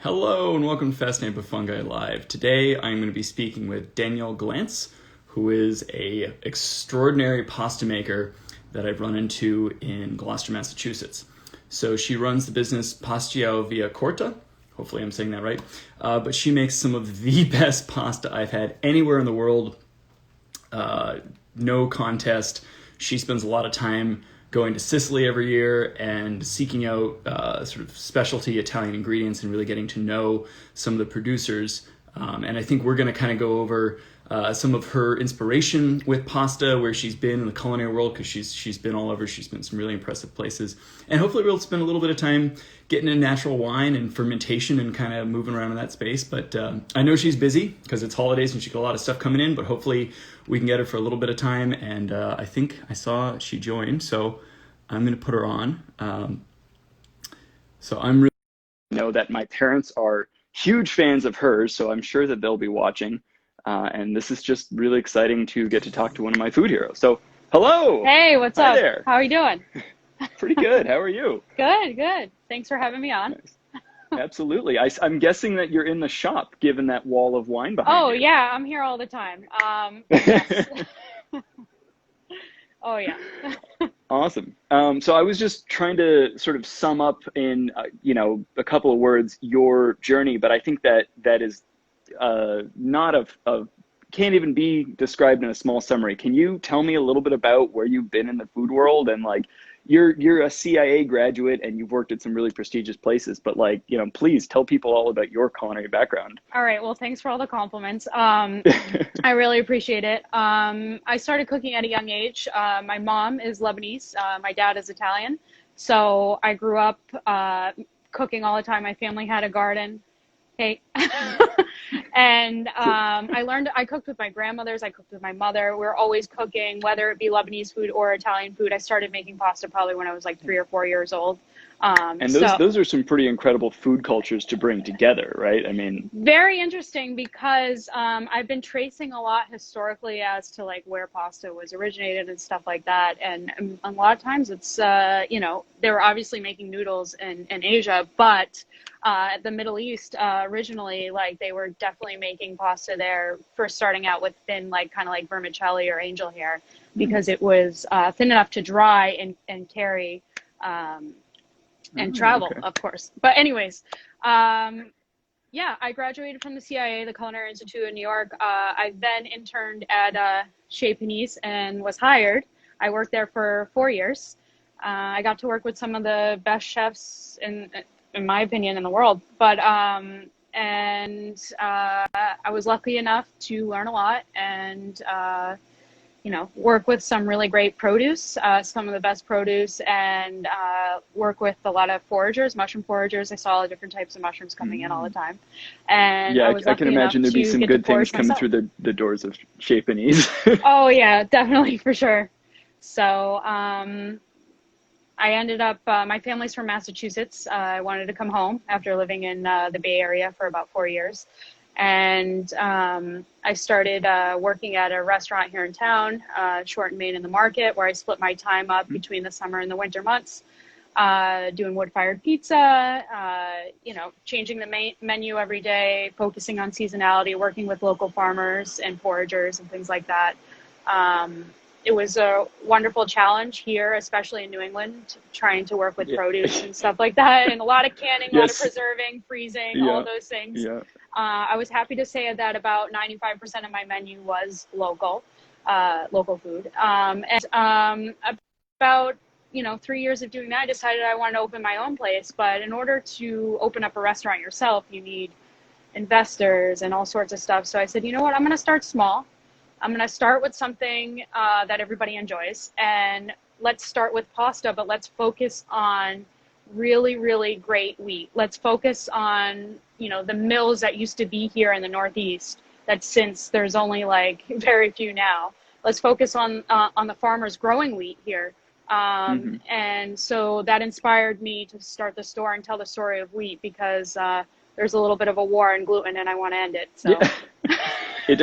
Hello and welcome to Fascinating with Fungi Live. Today I'm going to be speaking with Danielle Glantz, who is a extraordinary pasta maker that I've run into in Gloucester, Massachusetts. So she runs the business Pastio Via Corta. Hopefully I'm saying that right. But she makes some of the best pasta I've had anywhere in the world. No contest. She spends a lot of time going to Sicily every year and seeking out sort of specialty Italian ingredients and really getting to know some of the producers. And I think we're going to kind of go over some of her inspiration with pasta, where she's been in the culinary world, because she's been all over. She's been some really impressive places. And hopefully we'll spend a little bit of time getting into natural wine and fermentation and kind of moving around in that space. But I know she's busy because it's holidays and she's got a lot of stuff coming in, but hopefully we can get her for a little bit of time. And I think I saw she joined, so I'm going to put her on. So I'm really know that my parents are huge fans of hers, so I'm sure that they'll be watching. And this is just really exciting to get to talk to one of my food heroes. So, hello! Hey, what's Hi up? there. How are you doing? Pretty good. How are you? Good. Thanks for having me on. Nice. Absolutely. I'm guessing that you're in the shop, given that wall of wine behind you. Oh, yeah, I'm here all the time. Yes. Oh, yeah. Awesome. So I was just trying to sort of sum up in, a couple of words, your journey, but I think that is not can't even be described in a small summary. Can you tell me a little bit about where you've been in the food world? And like, you're a CIA graduate and you've worked at some really prestigious places, but please tell people all about your culinary background. All right. Well, thanks for all the compliments. I really appreciate it. I started cooking at a young age. My mom is Lebanese. My dad is Italian. So I grew up cooking all the time. My family had a garden. Hey. And I cooked with my grandmothers, I cooked with my mother. We're always cooking, whether it be Lebanese food or Italian food. I started making pasta probably when I was like 3 or 4 years old. And those are some pretty incredible food cultures to bring together, right? I mean, very interesting, because I've been tracing a lot historically as to like where pasta was originated and stuff like that. And a lot of times it's, they were obviously making noodles in Asia, but the Middle East originally, like they were definitely making pasta there, first starting out with thin, like kind of like vermicelli or angel hair, because it was thin enough to dry and carry and travel, okay. Of course. But anyways, yeah, I graduated from the CIA, the Culinary Institute in New York. I then interned at Chez Pannise and was hired. I worked there for 4 years. I got to work with some of the best chefs in my opinion, in the world. But, I was lucky enough to learn a lot and, work with some really great produce, some of the best produce, and work with a lot of foragers, mushroom foragers. I saw all the different types of mushrooms coming in all the time. And yeah, I can imagine there'd be some good things coming through the doors of Chez Pannise. Oh, yeah, definitely, for sure. So, I ended up, my family's from Massachusetts. I wanted to come home after living in the Bay Area for about 4 years. And I started working at a restaurant here in town, Short and Main in the Market, where I split my time up between the summer and the winter months, doing wood-fired pizza, changing the menu every day, focusing on seasonality, working with local farmers and foragers and things like that. It was a wonderful challenge here, especially in New England, trying to work with produce and stuff like that, and a lot of canning, a lot of preserving, freezing, all those things. Yeah. I was happy to say that about 95% of my menu was local food. About 3 years of doing that, I decided I wanted to open my own place. But in order to open up a restaurant yourself, you need investors and all sorts of stuff. So I said, you know what, I'm going to start small. I'm going to start with something that everybody enjoys, and let's start with pasta, but let's focus on really, really great wheat. Let's focus on, the mills that used to be here in the Northeast, that since there's only like very few now. Let's focus on the farmers growing wheat here. And so that inspired me to start the store and tell the story of wheat, because there's a little bit of a war on gluten and I want to end it. So. Yeah. I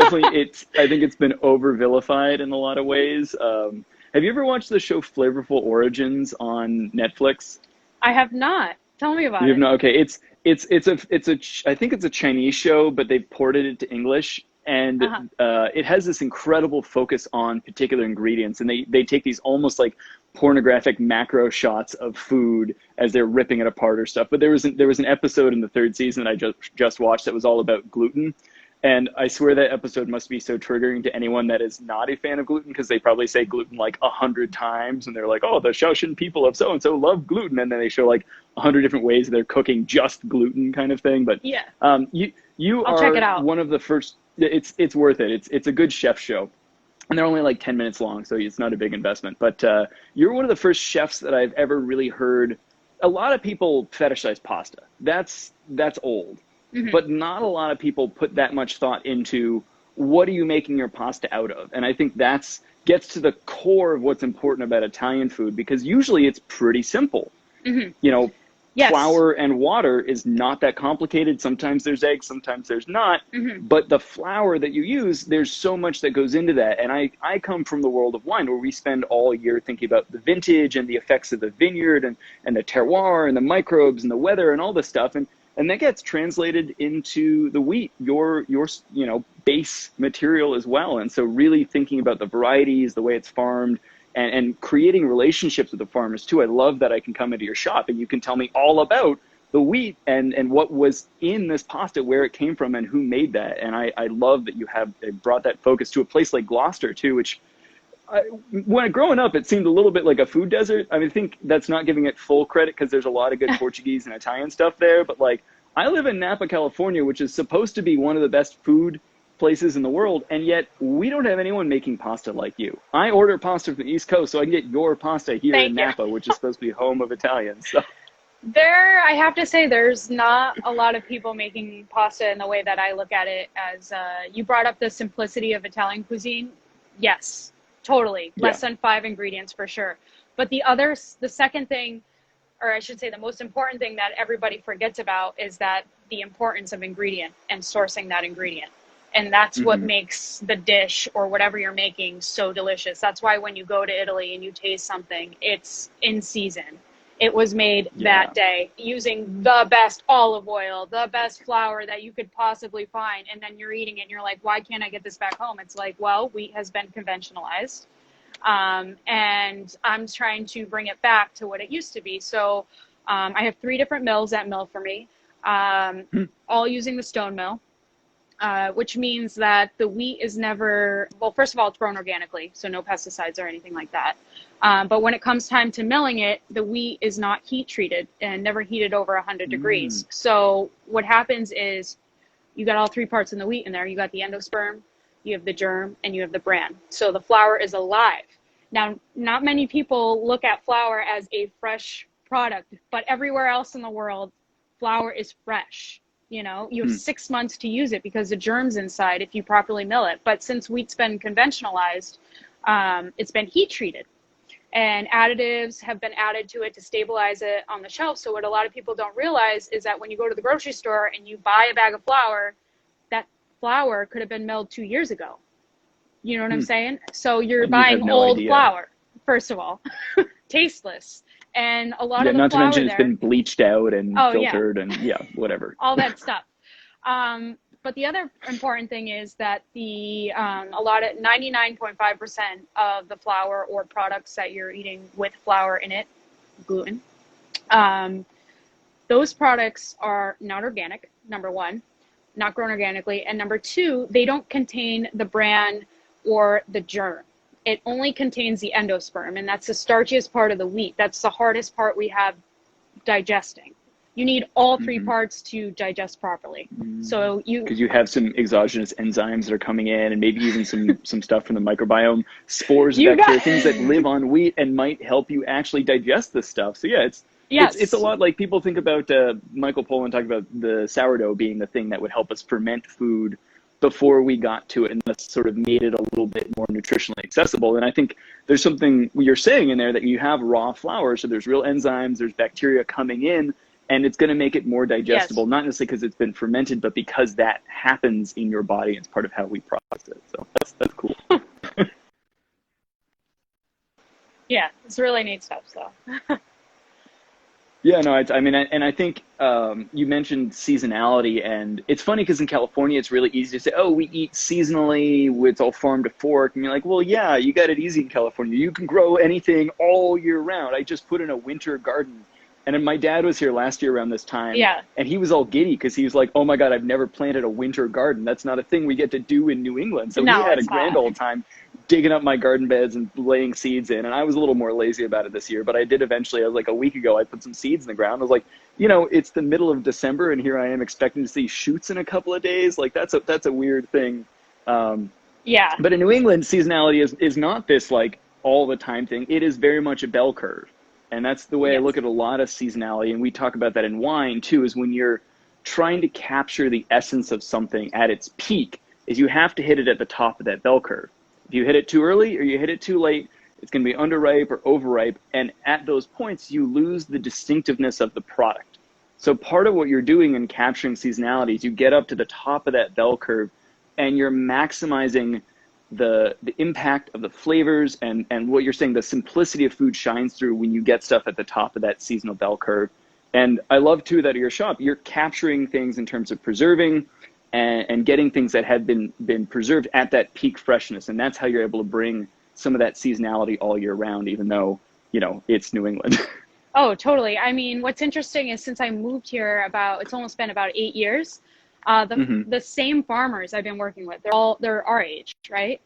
think it's been over vilified in a lot of ways. Have you ever watched the show Flavorful Origins on Netflix? I have not. Tell me about it. Okay, I think it's a Chinese show, but they've ported it to English, and Uh-huh. it has this incredible focus on particular ingredients, and they take these almost like pornographic macro shots of food as they're ripping it apart or stuff. But there was an episode in the third season that I just watched that was all about gluten. And I swear that episode must be so triggering to anyone that is not a fan of gluten, because they probably say gluten like 100 times, and they're like, "Oh, the Shaoshan people of so and so love gluten," and then they show like 100 different ways they're cooking just gluten, kind of thing. But Yeah. you I'll check are it out. one of the first. It's worth it. It's a good chef show, and they're only like 10 minutes long, so it's not a big investment. But you're one of the first chefs that I've ever really heard. A lot of people fetishize pasta. That's old. But not a lot of people put that much thought into what are you making your pasta out of. And I think that's gets to the core of what's important about Italian food, because usually it's pretty simple. You know, Yes. flour and water is not that complicated. Sometimes there's eggs, sometimes there's not. But the flour that you use, there's so much that goes into that. And I come from the world of wine, where we spend all year thinking about the vintage and the effects of the vineyard and the terroir and the microbes and the weather and all this stuff. And that gets translated into the wheat, your base material as well. And so really thinking about the varieties, the way it's farmed, and creating relationships with the farmers too. I love that I can come into your shop and you can tell me all about the wheat and what was in this pasta, where it came from and who made that. And I love that you have brought that focus to a place like Gloucester too, which when growing up, it seemed a little bit like a food desert. I mean, I think that's not giving it full credit, because there's a lot of good Portuguese and Italian stuff there. But like, I live in Napa, California, which is supposed to be one of the best food places in the world, and yet we don't have anyone making pasta like you. I order pasta from the East Coast so I can get your pasta here in Napa, which is supposed to be home of Italians. So. I have to say, there's not a lot of people making pasta in the way that I look at it. As you brought up the simplicity of Italian cuisine. Yes, totally. Less than 5 ingredients for sure. But the second thing, or I should say the most important thing that everybody forgets about, is that the importance of ingredient and sourcing that ingredient. And that's what makes the dish or whatever you're making so delicious. That's why when you go to Italy and you taste something, it's in season. It was made that day using the best olive oil, the best flour that you could possibly find. And then you're eating it and you're like, why can't I get this back home? It's like, well, wheat has been conventionalized. And I'm trying to bring it back to what it used to be. So I have 3 different mills that mill for me, all using the stone mill. Which means that the wheat is never, well, first of all, it's grown organically, so no pesticides or anything like that. But when it comes time to milling it, the wheat is not heat treated and never heated over 100 degrees. So what happens is you got all 3 parts in the wheat in there. You got the endosperm, you have the germ, and you have the bran. So the flour is alive. Now, not many people look at flour as a fresh product, but everywhere else in the world, flour is fresh. You have 6 months to use it because the germ's inside if you properly mill it. But since wheat's been conventionalized, it's been heat treated. And additives have been added to it to stabilize it on the shelf. So what a lot of people don't realize is that when you go to the grocery store and you buy a bag of flour, that flour could have been milled 2 years ago. You know what I'm saying? So you're buying old flour, first of all, tasteless. And a lot of the not flour to mention it's been bleached out and filtered and whatever. All that stuff. But the other important thing is that a lot of 99.5% of the flour or products that you're eating with flour in it, gluten, those products are not organic, number one, not grown organically. And number two, they don't contain the bran or the germ. It only contains the endosperm, and that's the starchiest part of the wheat. That's the hardest part we have digesting. You need all 3 parts to digest properly. So because you have some exogenous enzymes that are coming in, and maybe even some stuff from the microbiome, spores, bacteria, things that live on wheat and might help you actually digest this stuff. So it's a lot like people think about Michael Pollan talking about the sourdough being the thing that would help us ferment food before we got to it, and that's sort of made it a little bit more nutritionally accessible. And I think there's something you're saying in there, that you have raw flour, so there's real enzymes, there's bacteria coming in, and it's going to make it more digestible, not necessarily because it's been fermented, but because that happens in your body. It's part of how we process it. So that's cool. Yeah, it's really neat stuff. So Yeah, no, I mean, and I think you mentioned seasonality, and it's funny because in California, it's really easy to say, "Oh, we eat seasonally. It's all farm to fork," and you're like, "Well, yeah, you got it easy in California. You can grow anything all year round." I just put in a winter garden, and then my dad was here last year around this time, Yeah. and he was all giddy because he was like, "Oh my God, I've never planted a winter garden. That's not a thing we get to do in New England." So he No, had a it's grand not. old time digging up my garden beds and laying seeds in. And I was a little more lazy about it this year, but I did eventually. I was like a week ago, I put some seeds in the ground. I was like, it's the middle of December, and here I am expecting to see shoots in a couple of days. Like that's a weird thing. Um, Yeah. but in New England, seasonality is not this like all the time thing. It is very much a bell curve, and that's the way I look Yes. at a lot of seasonality. And we talk about that in wine too. Is when you're trying to capture the essence of something at its peak, is you have to hit it at the top of that bell curve. If you hit it too early or you hit it too late, it's going to be underripe or overripe. And at those points, you lose the distinctiveness of the product. So part of what you're doing in capturing seasonality is you get up to the top of that bell curve and you're maximizing the impact of the flavors and what you're saying, the simplicity of food shines through when you get stuff at the top of that seasonal bell curve. And I love too that at your shop, you're capturing things in terms of preserving and getting things that have been preserved at that peak freshness. And that's how you're able to bring some of that seasonality all year round, even though, it's New England. Oh, totally. I mean, what's interesting is since I moved here it's almost been about 8 years. Hmm. The same farmers I've been working with, they're our age, right?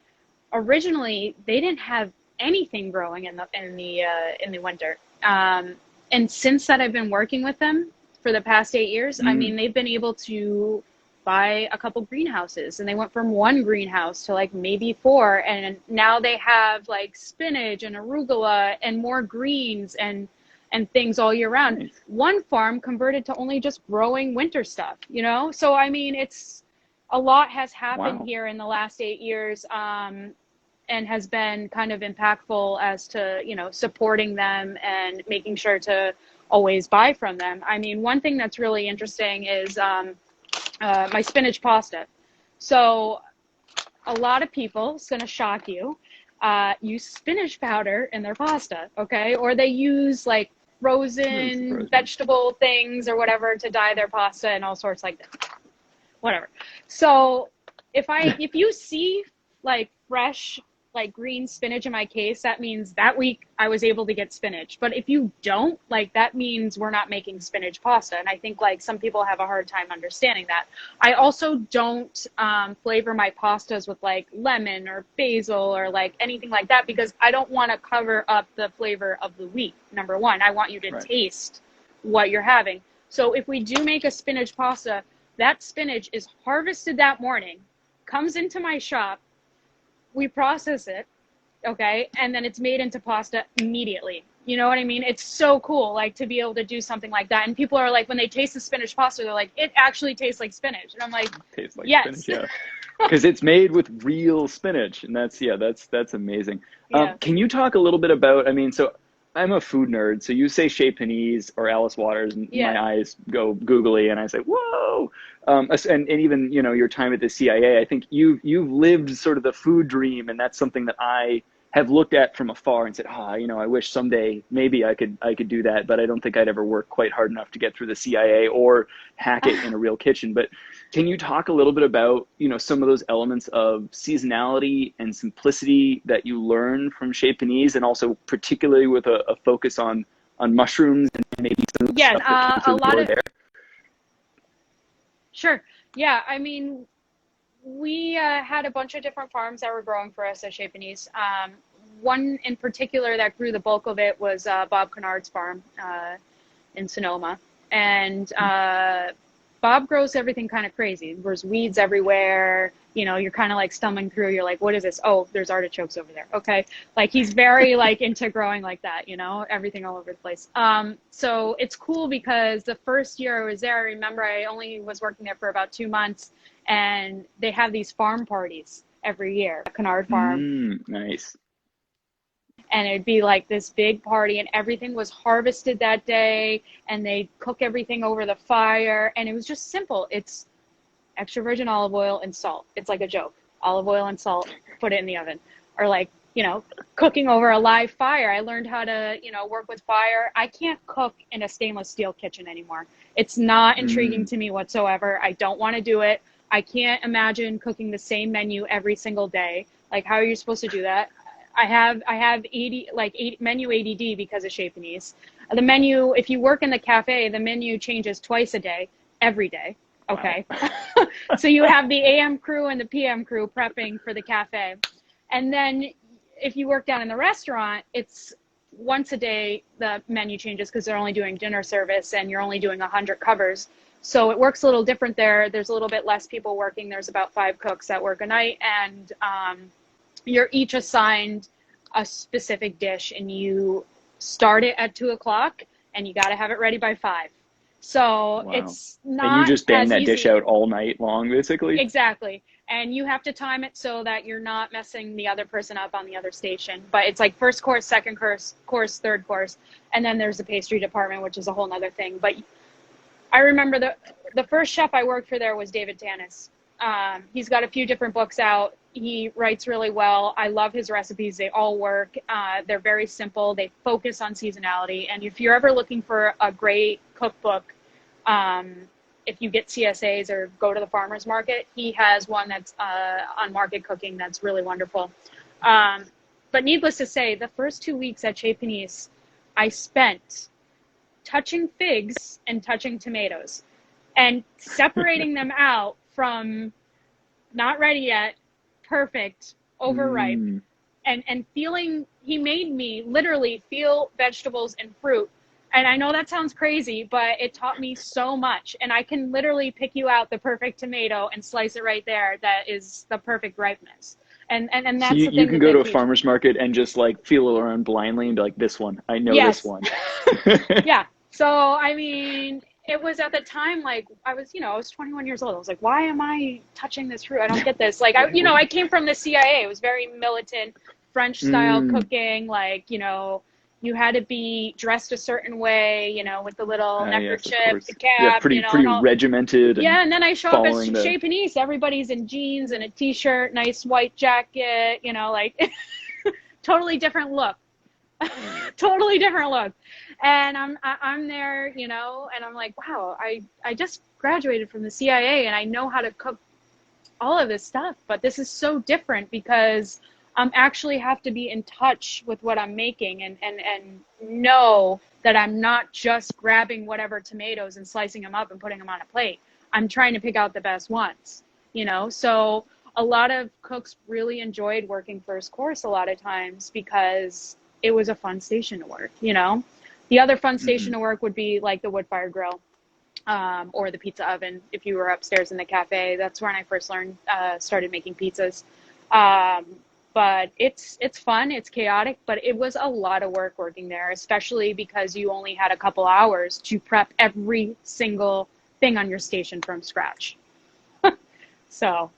Originally, they didn't have anything growing in the winter. And since that I've been working with them for the past 8 years, I Mm, mean, they've been able to buy a couple greenhouses, and they went from one greenhouse to like maybe four, and now they have like spinach and arugula and more greens and things all year round. nice. One farm converted to only just growing winter stuff, So I mean, it's a lot has happened Wow. here in the last 8 years, and has been kind of impactful as to supporting them and making sure to always buy from them. I mean, one thing that's really interesting is my spinach pasta. So a lot of people, it's going to shock you, use spinach powder in their pasta, okay? Or they use like Doesn't frozen surprise me. vegetable things or whatever to dye their pasta and all sorts like that. Whatever. So if you see like fresh like green spinach in my case, that means that week I was able to get spinach. But if you don't, like that means we're not making spinach pasta. And I think like some people have a hard time understanding that. I also don't flavor my pastas with like lemon or basil or like anything like that because I don't want to cover up the flavor of the wheat. Number one, I want you to Right. taste what you're having. So if we do make a spinach pasta, that spinach is harvested that morning, comes into my shop, we process it, okay, and then it's made into pasta immediately. You know what I mean? It's so cool, like to be able to do something like that. And people are like, when they taste the spinach pasta, they're like, it actually tastes like spinach. And I'm like, Tastes like yes. spinach, yeah. Because it's made with real spinach, and that's amazing. Yeah. Can you talk a little bit about? I mean, so I'm a food nerd, so you say Chez Pannise or Alice Waters, and Yeah. my eyes go googly, and I say, "Whoa!" And even your time at the CIA, I think you've lived sort of the food dream, and that's something that I have looked at from afar and said, I wish someday maybe I could do that, but I don't think I'd ever work quite hard enough to get through the CIA or hack it in a real kitchen. But can you talk a little bit about, some of those elements of seasonality and simplicity that you learn from Chez Panisse, and also particularly with a focus on mushrooms and maybe some of the Yeah. stuff that came A through the lot door of, there? sure. Yeah. I mean, we had a bunch of different farms that were growing for us at Chez Pannise. One in particular that grew the bulk of it was Bob Kennard's farm in Sonoma. And Bob grows everything kind of crazy. There's weeds everywhere. You're kind of like stumbling through. You're like, what is this? Oh, there's artichokes over there. Okay. Like he's very like into growing like that, everything all over the place. So it's cool because the first year I was there, I remember I only was working there for about 2 months, and they have these farm parties every year at Kennard Farm, Nice. and it'd be like this big party, and everything was harvested that day, and they cook everything over the fire, and it was just simple. It's extra virgin olive oil and salt. It's like a joke. Olive oil and salt, put it in the oven. Or like, cooking over a live fire. I learned how to, work with fire. I can't cook in a stainless steel kitchen anymore. It's not intriguing to me whatsoever. I don't want to do it. I can't imagine cooking the same menu every single day. Like, how are you supposed to do that? I have menu ADD because of Chez Pannise. The menu, if you work in the cafe, the menu changes twice a day, every day. Okay. Wow. So you have the AM crew and the PM crew prepping for the cafe. And then if you work down in the restaurant, it's once a day the menu changes because they're only doing dinner service and you're only doing 100 covers. So it works a little different there. There's a little bit less people working. There's about 5 cooks that work a night, and you're each assigned a specific dish, and you start it at 2:00 and you got to have it ready by 5. So wow. It's not and you just bang that easy. dish out all night long, basically? Exactly. And you have to time it so that you're not messing the other person up on the other station. But it's like first course, second course, third course. And then there's the pastry department, which is a whole nother thing. But I remember the first chef I worked for there was David Tanis. He's got a few different books out. He writes really well. I love his recipes. They all work. They're very simple. They focus on seasonality. And if you're ever looking for a great cookbook, if you get CSAs or go to the farmer's market, he has one that's on market cooking that's really wonderful. But needless to say, the first 2 weeks at Chez Pannise, I spent touching figs and touching tomatoes and separating them out from not ready yet, perfect, overripe, and feeling, he made me literally feel vegetables and fruit. And I know that sounds crazy, but it taught me so much. And I can literally pick you out the perfect tomato and slice it right there. That is the perfect ripeness. And that's so the thing. You can go to a farmer's market and just like feel around blindly and be like, this one, I know this one. Yeah. So, I mean, it was at the time, like I was 21 years old. I was like, why am I touching this fruit? I don't get this. Like, I came from the CIA. It was very militant French style cooking. Like, you had to be dressed a certain way, with the little neckerchief, the cap. Yeah, pretty regimented. Yeah, and then I show up at Chez Pannise. Everybody's in jeans and a t-shirt, nice white jacket, like totally different look. Totally different look. And I'm there, and I'm like, wow, I just graduated from the CIA and I know how to cook all of this stuff, but this is so different because actually have to be in touch with what I'm making and know that I'm not just grabbing whatever tomatoes and slicing them up and putting them on a plate. I'm trying to pick out the best ones, So a lot of cooks really enjoyed working first course a lot of times because it was a fun station to work, The other fun station to work would be like the wood fire grill or the pizza oven. If you were upstairs in the cafe, that's when I first started making pizzas. But it's fun, it's chaotic, but it was a lot of work working there, especially because you only had a couple hours to prep every single thing on your station from scratch. So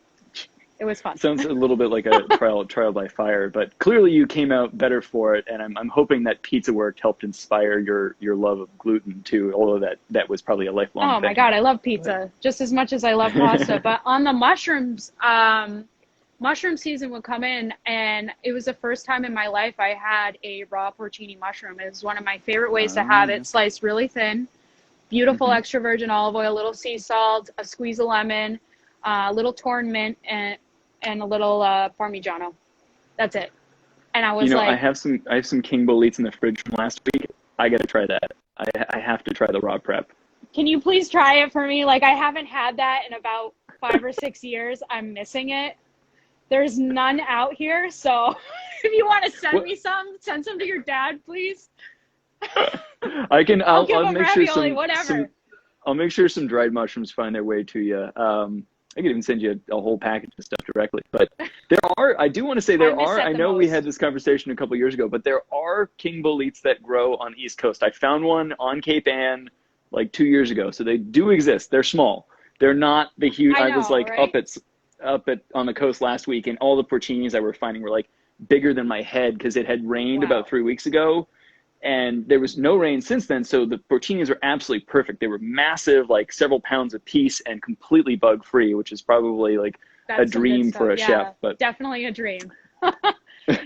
it was fun. Sounds a little bit like a trial by fire, but clearly you came out better for it. And I'm hoping that pizza work helped inspire your love of gluten too, although that was probably a lifelong thing. Oh my God, I love pizza just as much as I love pasta. But on the mushrooms, mushroom season would come in, and it was the first time in my life I had a raw porcini mushroom. It was one of my favorite ways to have it, sliced really thin, beautiful extra virgin olive oil, a little sea salt, a squeeze of lemon, a little torn mint, and a little Parmigiano. That's it. And I was like, I have some king boletes in the fridge from last week. I got to try that. I have to try the raw prep. Can you please try it for me? Like, I haven't had that in about 5 or 6 years. I'm missing it. There's none out here, so if you want to send me some, send some to your dad, please. I'll give him make ravioli, sure whatever. I'll make sure some dried mushrooms find their way to you. I could even send you a whole package of stuff directly. But I do want to say I know we had this conversation a couple years ago, but there are king boletes that grow on the East Coast. I found one on Cape Ann like 2 years ago. So they do exist. They're small. They're not the huge. I was like right? up at on the coast last week, and all the porcinis I were finding were like bigger than my head because it had rained about 3 weeks ago, and there was no rain since then. So the porcinis were absolutely perfect. They were massive, like several pounds a piece, and completely bug free, which is probably like a dream for a chef. But definitely a dream.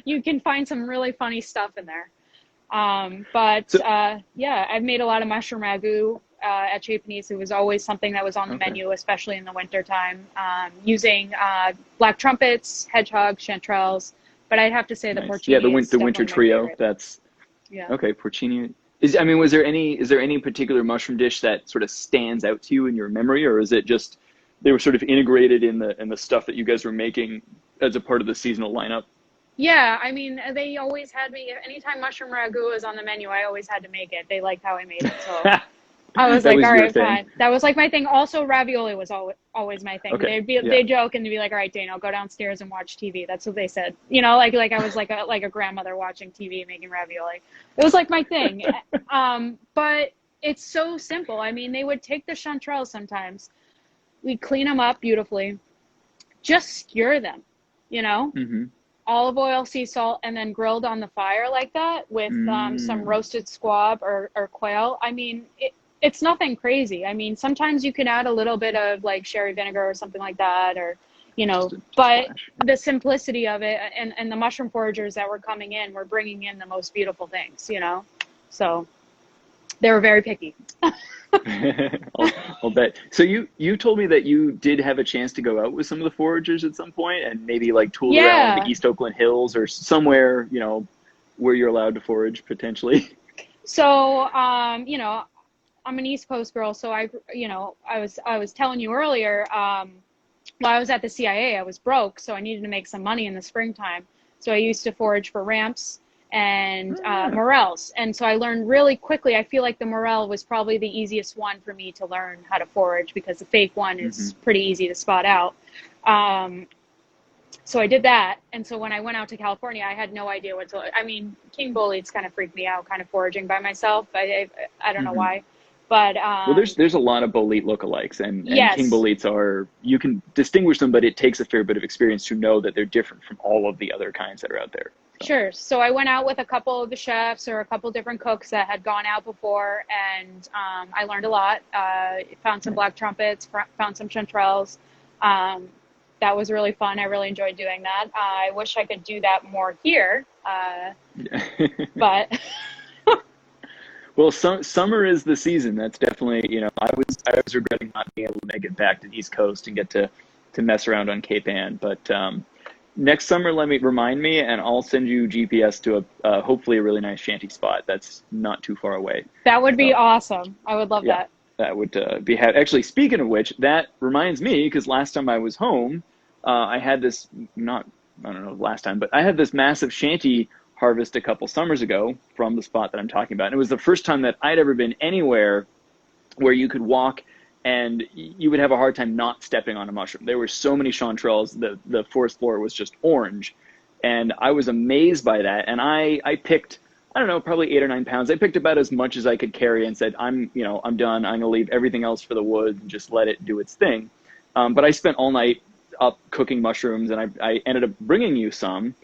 You can find some really funny stuff in there. Yeah, I've made a lot of mushroom ragu at Chez Pannise. It was always something that was on the menu, especially in the winter time, using black trumpets, hedgehogs, chanterelles. But I'd have to say the porcini. Yeah, is the winter trio. That's okay. Porcini. Is there any particular mushroom dish that sort of stands out to you in your memory, or is it just they were sort of integrated in the stuff that you guys were making as a part of the seasonal lineup? Yeah, I mean, they always had me. Anytime mushroom ragu was on the menu, I always had to make it. They liked how I made it, so I was like, all right, fine. That was like my thing. Also, ravioli was always my thing. Okay. They'd joke and they'd be like, all right, Danielle, go downstairs and watch TV. That's what they said. You know, like I was like a grandmother watching TV making ravioli. It was like my thing. But it's so simple. I mean, they would take the chanterelles sometimes. We'd clean them up beautifully. Just skewer them, you know? Mm-hmm. Olive oil, sea salt, and then grilled on the fire like that with some roasted squab or quail. I mean, it's nothing crazy. I mean, sometimes you can add a little bit of like sherry vinegar or something like that, or, you know, but the simplicity of it and the mushroom foragers that were coming in were bringing in the most beautiful things, you know? So they were very picky. I'll bet. So you told me that you did have a chance to go out with some of the foragers at some point and maybe like tool around the East Oakland Hills or somewhere, you know, where you're allowed to forage potentially. So, you know, I'm an East Coast girl. So I was telling you earlier, while I was at the CIA, I was broke. So I needed to make some money in the springtime. So I used to forage for ramps and morels. And so I learned really quickly. I feel like the morel was probably the easiest one for me to learn how to forage because the fake one is pretty easy to spot out. So I did that. And so when I went out to California, I had no idea what to, I mean, king boletes kind of freaked me out, kind of foraging by myself. I don't know why. But well, there's a lot of bolete lookalikes, and king boletes are, you can distinguish them, but it takes a fair bit of experience to know that they're different from all of the other kinds that are out there. So. Sure. So I went out with a couple of the chefs or a couple different cooks that had gone out before, and I learned a lot. Found some black trumpets, found some chanterelles. That was really fun. I really enjoyed doing that. I wish I could do that more here, but. Well, summer is the season. That's definitely, you know, I was regretting not being able to make it back to the East Coast and get to mess around on Cape Ann. But next summer, remind me, and I'll send you GPS to hopefully a really nice shanty spot that's not too far away. That would be awesome. I would love that. That would be actually. Speaking of which, that reminds me, because last time I was home, I had this I don't know last time, but I had this massive shanty harvest a couple summers ago from the spot that I'm talking about. And it was the first time that I'd ever been anywhere where you could walk and you would have a hard time not stepping on a mushroom. There were so many chanterelles, the forest floor was just orange. And I was amazed by that. And I picked, I don't know, probably 8 or 9 pounds. I picked about as much as I could carry and said, I'm done. I'm going to leave everything else for the woods and just let it do its thing. But I spent all night up cooking mushrooms, and I ended up bringing you some.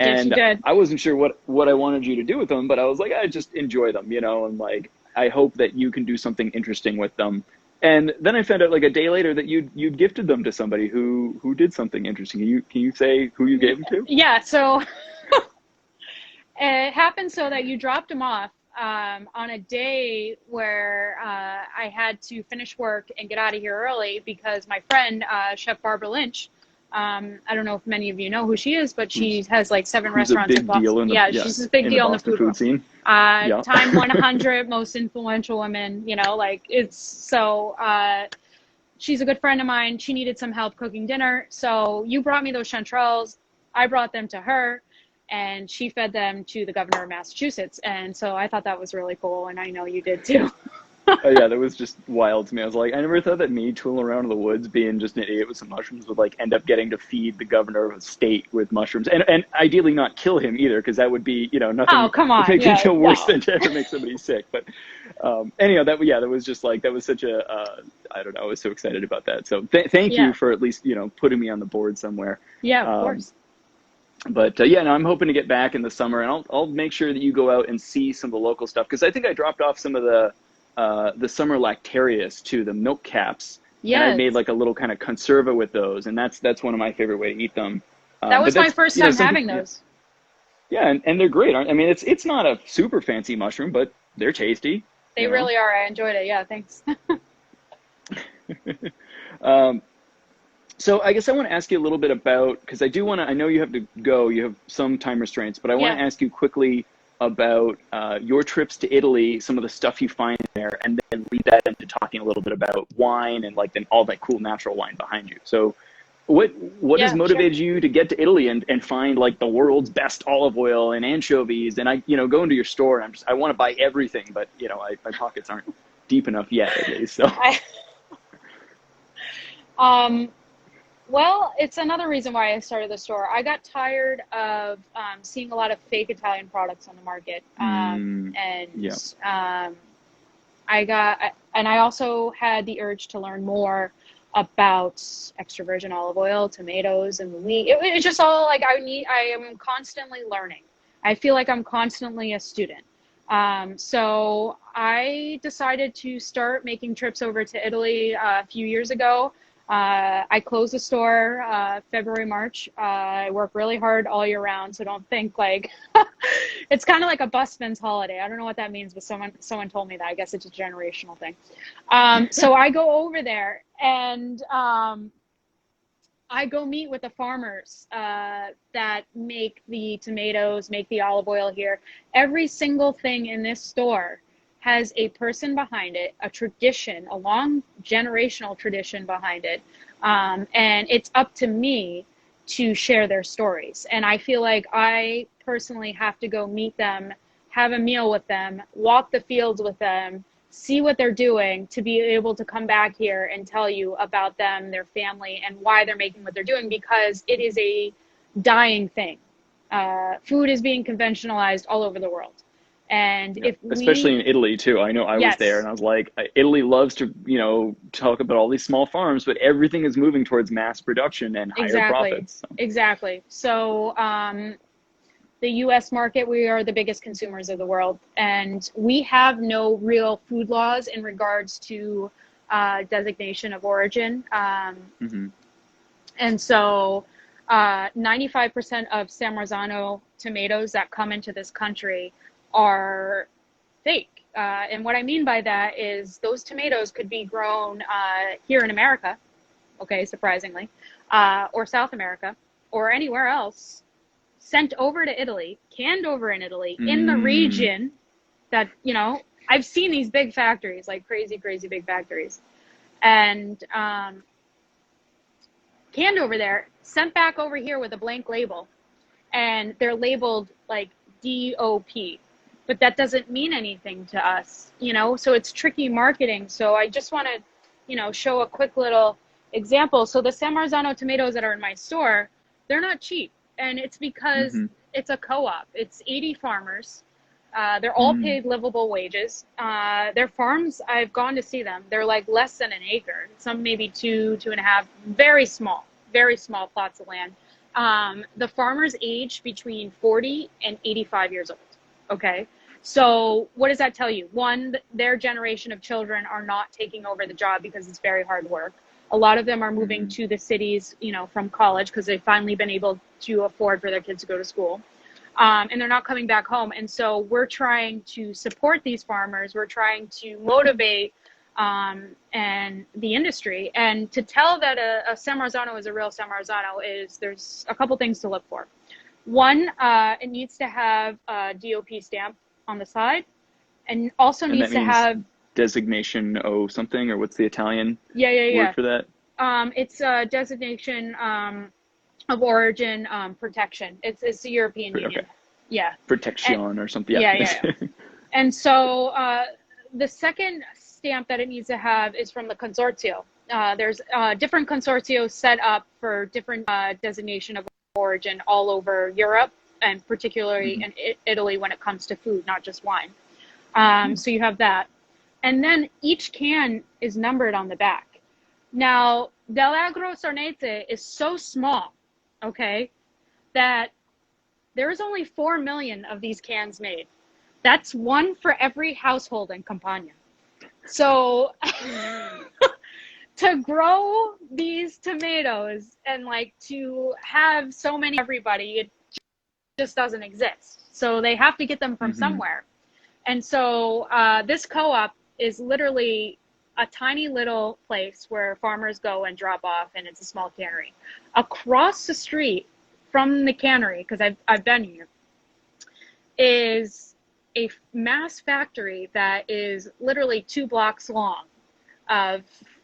And I wasn't sure what I wanted you to do with them, but I was like, I just enjoy them, you know, and like, I hope that you can do something interesting with them. And then I found out like a day later that you'd gifted them to somebody who did something interesting. Can you say who you gave them to? Yeah. So it happened so that you dropped them off on a day where I had to finish work and get out of here early because my friend, Chef Barbara Lynch, I don't know if many of you know who she is, but she has like 7 restaurants in Boston. She's a big deal in the food scene. Time 100 most influential women, you know, like it's so, she's a good friend of mine. She needed some help cooking dinner. So you brought me those chanterelles. I brought them to her and she fed them to the governor of Massachusetts. And so I thought that was really cool. And I know you did too. Oh yeah, that was just wild to me. I was like, I never thought that me tooling around in the woods, being just an idiot with some mushrooms, would like end up getting to feed the governor of a state with mushrooms, and ideally not kill him either, because that would be, you know, nothing. Oh come on, make me feel worse than to ever make somebody sick. But anyhow, that was just like that was such a I don't know. I was so excited about that. So thank you for at least, you know, putting me on the board somewhere. Yeah, of course. But I'm hoping to get back in the summer, and I'll make sure that you go out and see some of the local stuff, because I think I dropped off some of the summer lactarius too, the milk caps. Yeah. And I made like a little kind of conserva with those, and that's one of my favorite way to eat them. That was my first time having those. Yeah, and they're great. I mean, it's not a super fancy mushroom, but they're tasty. They really are. I enjoyed it. Yeah, thanks. um, so I guess I want to ask you a little bit about, because I know you have to go, you have some time restraints, but I want to ask you quickly about your trips to Italy, some of the stuff you find there, and then lead that into talking a little bit about wine and like all that cool natural wine behind you. So what has motivated you to get to Italy and find like the world's best olive oil and anchovies? And I, go into your store and I want to buy everything, but my pockets aren't deep enough yet, at least. So. Well, it's another reason why I started the store. I got tired of seeing a lot of fake Italian products on the market, I also had the urge to learn more about extra virgin olive oil, tomatoes, and the wheat. It's just all like I am constantly learning. I feel like I'm constantly a student. So I decided to start making trips over to Italy a few years ago. I closed the store February, March. I work really hard all year round, so don't think like it's kind of like a busman's holiday. I don't know what that means, but someone told me that. I guess it's a generational thing. So I go over there and I go meet with the farmers that make the tomatoes, make the olive oil here. Every single thing in this store has a person behind it, a tradition, a long generational tradition behind it. And it's up to me to share their stories. And I feel like I personally have to go meet them, have a meal with them, walk the fields with them, see what they're doing to be able to come back here and tell you about them, their family, and why they're making what they're doing, because it is a dying thing. Food is being conventionalized all over the world. And especially in Italy too. I know I was there and I was like, Italy loves to, talk about all these small farms, but everything is moving towards mass production and higher profits. So. Exactly. So the US market, we are the biggest consumers of the world, and we have no real food laws in regards to designation of origin. And so 95% of San Marzano tomatoes that come into this country are fake. And what I mean by that is those tomatoes could be grown here in America, okay, surprisingly, or South America, or anywhere else, sent over to Italy, canned over in Italy, in the region that, I've seen these big factories, like crazy, crazy big factories, and canned over there, sent back over here with a blank label, and they're labeled like DOP. But that doesn't mean anything to us, so it's tricky marketing. So I just want to, show a quick little example. So the San Marzano tomatoes that are in my store, they're not cheap. And it's because it's a co-op. It's 80 farmers. They're all paid livable wages. Their farms, I've gone to see them. They're like less than an acre. Some maybe 2.5, very small plots of land. The farmers age between 40 and 85 years old. Okay. So what does that tell you? One, their generation of children are not taking over the job because it's very hard work. A lot of them are moving to the cities, from college because they've finally been able to afford for their kids to go to school. And they're not coming back home. And so we're trying to support these farmers. We're trying to motivate and the industry. And to tell that a San Marzano is a real San Marzano there's a couple things to look for. One, it needs to have a DOP stamp on the side, and also needs to have designation O something, or what's the Italian word for that? It's a designation of origin protection. It's the European Union. Okay. Yeah. Protection or something. Yeah. And so the second stamp that it needs to have is from the consorzio. There's different consortios set up for different designation of origin all over Europe, and particularly in Italy when it comes to food, not just wine. So you have that. And then each can is numbered on the back. Now, Dell'Agro Sarnese is so small, okay, that there's only 4 million of these cans made. That's one for every household in Campania. So to grow these tomatoes and to have so many everybody, it just doesn't exist. So they have to get them from somewhere. And so this co-op is literally a tiny little place where farmers go and drop off, and it's a small cannery. Across the street from the cannery, because I've been here, is a mass factory that is literally 2 blocks long of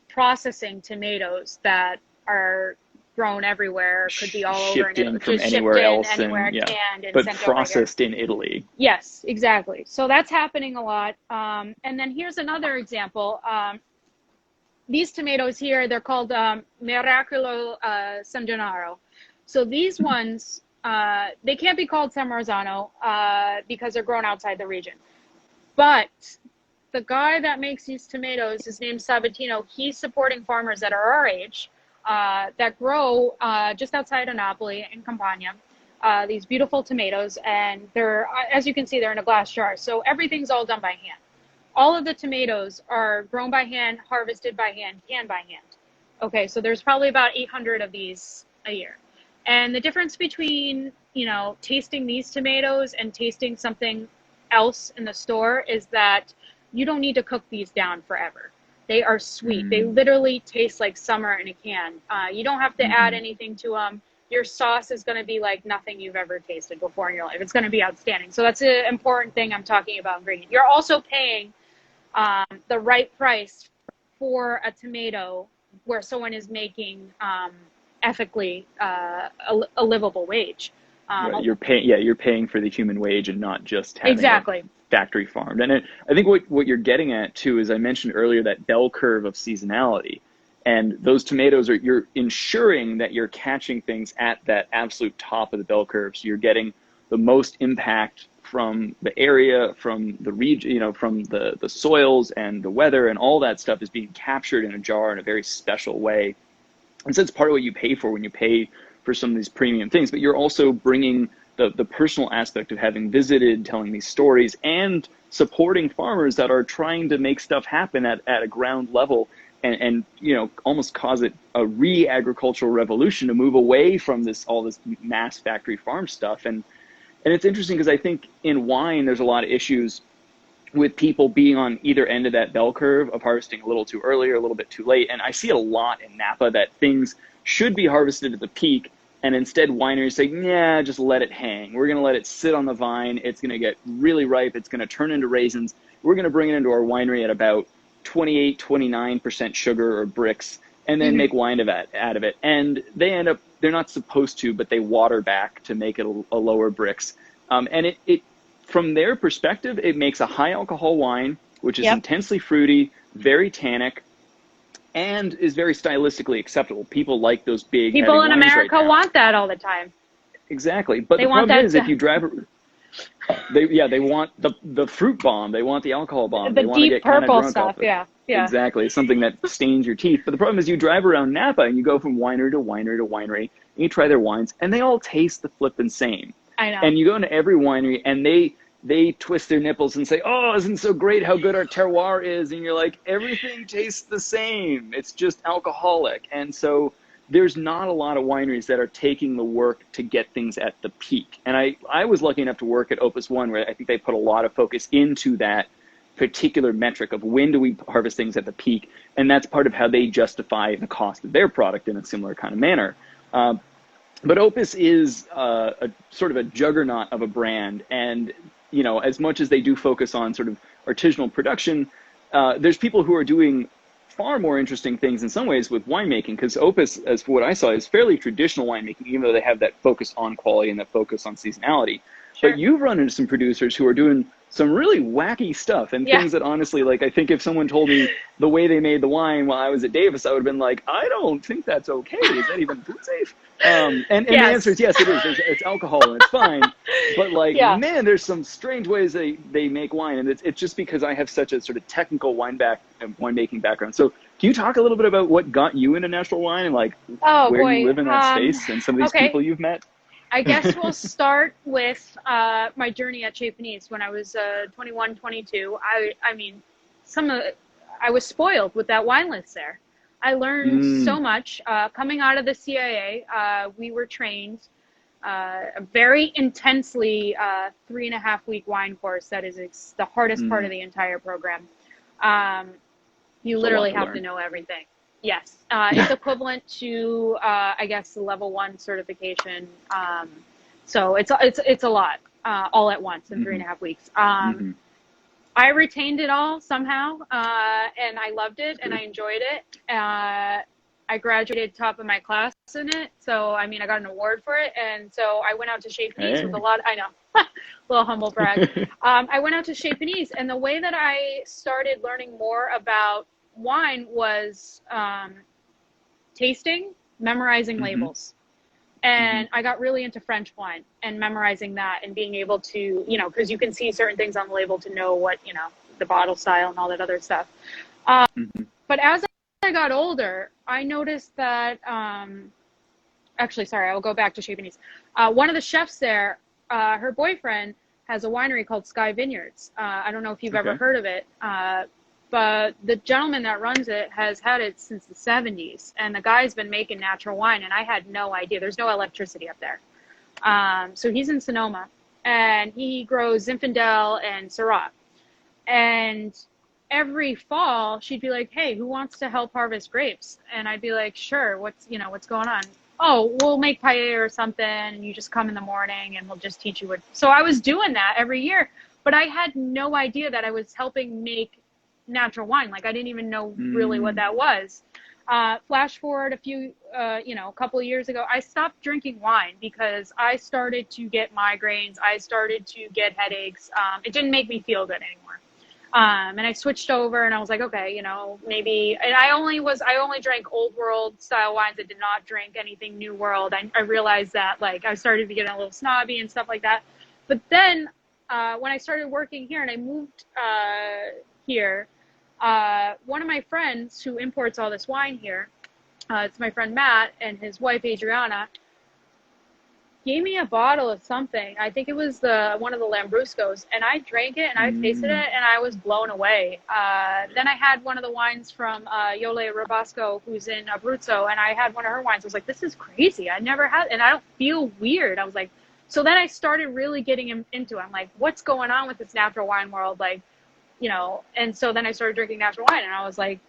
processing tomatoes that are grown everywhere, could be all over, shipped in from anywhere else, anywhere and canned and but sent processed in Italy. Yes, exactly. So that's happening a lot. And then here's another example. These tomatoes here, they're called Miracolo San Gennaro. So these ones, they can't be called San Marzano because they're grown outside the region. But the guy that makes these tomatoes, his name's Sabatino, he's supporting farmers that are our age that grow just outside of Napoli in Campania, these beautiful tomatoes. And they're, as you can see, they're in a glass jar. So everything's all done by hand. All of the tomatoes are grown by hand, harvested by hand, canned by hand. Okay, so there's probably about 800 of these a year. And the difference between, you know, tasting these tomatoes and tasting something else in the store is that you don't need to cook these down forever. They are sweet. They literally taste like summer in a can. You don't have to add anything to them. Your sauce is going to be like nothing you've ever tasted before in your life. It's going to be outstanding. So that's an important thing I'm talking about ingredient. You're also paying the right price for a tomato where someone is making ethically a livable wage. Right. You're paying for the human wage and not just having exactly factory farmed. And I think what you're getting at too is, I mentioned earlier, that bell curve of seasonality. And those tomatoes you're ensuring that you're catching things at that absolute top of the bell curve. So you're getting the most impact from the area, from the region, you know, from the soils and the weather, and all that stuff is being captured in a jar in a very special way. And so it's part of what you pay for when you pay for some of these premium things, but you're also bringing the personal aspect of having visited, telling these stories, and supporting farmers that are trying to make stuff happen at a ground level, and you know, almost cause it a re-agricultural revolution to move away from all this mass factory farm stuff. And it's interesting because I think in wine there's a lot of issues with people being on either end of that bell curve of harvesting a little too early or a little bit too late. And I see it a lot in Napa that things should be harvested at the peak, and instead wineries say, yeah, just let it hang. We're going to let it sit on the vine. It's going to get really ripe. It's going to turn into raisins. We're going to bring it into our winery at about 28, 29% sugar or bricks, and then make wine out of it. And they end up, they're not supposed to, but they water back to make it a lower bricks. And it from their perspective, it makes a high alcohol wine, which is intensely fruity, very tannic, and is very stylistically acceptable. People like those big people in America want that all the time. Exactly. But the problem is, if you drive, they want the fruit bomb. They want the alcohol bomb. The they want to deep get kind of purple drunk stuff. off it. Yeah. Exactly. It's something that stains your teeth. But the problem is, you drive around Napa and you go from winery to winery to winery, and you try their wines, and they all taste the flippin' same. I know. And you go into every winery, and they twist their nipples and say, oh, isn't it so great how good our terroir is? And you're like, everything tastes the same. It's just alcoholic. And so there's not a lot of wineries that are taking the work to get things at the peak. And I was lucky enough to work at Opus One, where I think they put a lot of focus into that particular metric of when do we harvest things at the peak. And that's part of how they justify the cost of their product in a similar kind of manner. But Opus is a sort of a juggernaut of a brand. And you know, as much as they do focus on sort of artisanal production, there's people who are doing far more interesting things in some ways with winemaking, because Opus, as what I saw, is fairly traditional winemaking, even though they have that focus on quality and that focus on seasonality. Sure. But you've run into some producers who are doing some really wacky stuff and things that honestly, like, I think if someone told me the way they made the wine while I was at Davis, I would have been like, I don't think that's okay. Is that even food safe? And the answer is yes, it is. It's alcohol and it's fine. But like, man, there's some strange ways they make wine. And it's just because I have such a sort of technical winemaking background. So can you talk a little bit about what got you into natural wine and like where you live in that space and some of these people you've met? I guess we'll start with my journey at Chez Pannise when I was 21, 22. I mean, I was spoiled with that wine list there. I learned so much. Coming out of the CIA, we were trained a very intensely 3.5 week wine course that is the hardest part of the entire program. You literally have to know everything. Yes, it's equivalent to I guess level 1 certification. So it's a lot all at once in 3.5 weeks. I retained it all somehow, and I loved it and I enjoyed it. I graduated top of my class in it. So, I mean, I got an award for it. And so I went out to Chez Pannise with a lot, I know, little humble brag. I went out to Chez Pannise, and the way that I started learning more about wine was tasting, memorizing labels. And I got really into French wine and memorizing that and being able to, you know, because you can see certain things on the label to know what, you know, the bottle style and all that other stuff. But as I got older, I noticed that, actually, sorry, I will go back to Chez Pannise. One of the chefs there, her boyfriend has a winery called Sky Vineyards. I don't know if you've ever heard of it, but the gentleman that runs it has had it since the 70s. And the guy's been making natural wine, and I had no idea. There's no electricity up there. So he's in Sonoma, and he grows Zinfandel and Syrah. And every fall, she'd be like, hey, who wants to help harvest grapes? And I'd be like, sure, what's going on? Oh, we'll make paella or something, and you just come in the morning, and we'll just teach you what. So I was doing that every year, but I had no idea that I was helping make natural wine. Like, I didn't even know really what that was. Flash forward a couple of years ago, I stopped drinking wine because I started to get migraines. I started to get headaches. It didn't make me feel good anymore. And I switched over, and I was like, okay, maybe, and I only drank old world style wines. I did not drink anything new world. I realized that, like, I started to get a little snobby and stuff like that. But then, when I started working here and I moved, here, one of my friends who imports all this wine here, it's my friend Matt and his wife Adriana, gave me a bottle of something. I think it was one of the Lambruscos, and I drank it and I tasted it and I was blown away. Then I had one of the wines from Yole Rabasco, who's in Abruzzo, and I had one of her wines. I was like, this is crazy. I never had, and I don't feel weird. I was like, so then I started really getting into it. I'm like, what's going on with this natural wine world? Like, and so then I started drinking natural wine, and I was like,